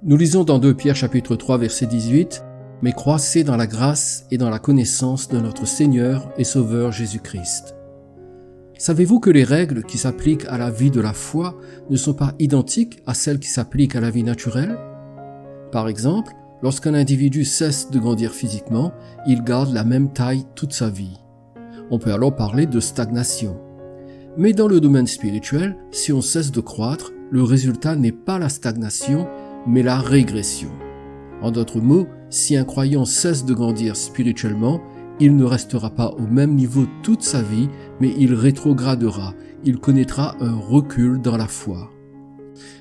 Nous lisons dans 2 Pierre chapitre 3 verset 18 « Mais croissez dans la grâce et dans la connaissance de notre Seigneur et Sauveur Jésus-Christ. » Savez-vous que les règles qui s'appliquent à la vie de la foi ne sont pas identiques à celles qui s'appliquent à la vie naturelle? Par exemple, lorsqu'un individu cesse de grandir physiquement, il garde la même taille toute sa vie. On peut alors parler de stagnation. Mais dans le domaine spirituel, si on cesse de croître, le résultat n'est pas la stagnation, mais la régression. En d'autres mots, si un croyant cesse de grandir spirituellement, il ne restera pas au même niveau toute sa vie, mais il rétrogradera, il connaîtra un recul dans la foi.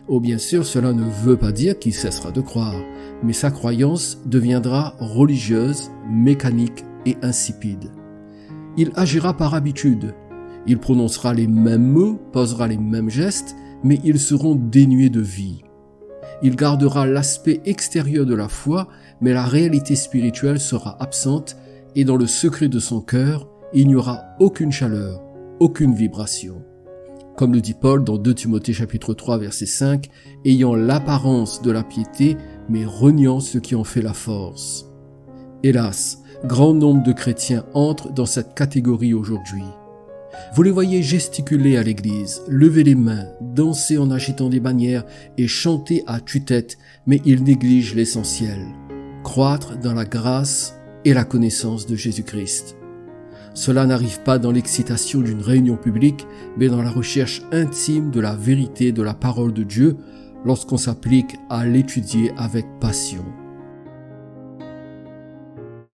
Oh bien sûr, cela ne veut pas dire qu'il cessera de croire, mais sa croyance deviendra religieuse, mécanique et insipide. Il agira par habitude, il prononcera les mêmes mots, posera les mêmes gestes, mais ils seront dénués de vie. Il gardera l'aspect extérieur de la foi, mais la réalité spirituelle sera absente et dans le secret de son cœur, il n'y aura aucune chaleur, aucune vibration. Comme le dit Paul dans 2 Timothée chapitre 3 verset 5, ayant l'apparence de la piété, mais reniant ce qui en fait la force. Hélas, grand nombre de chrétiens entrent dans cette catégorie aujourd'hui. Vous les voyez gesticuler à l'église, lever les mains, danser en agitant des bannières et chanter à tue-tête, mais ils négligent l'essentiel, croître dans la grâce et la connaissance de Jésus-Christ. Cela n'arrive pas dans l'excitation d'une réunion publique, mais dans la recherche intime de la vérité de la parole de Dieu lorsqu'on s'applique à l'étudier avec passion.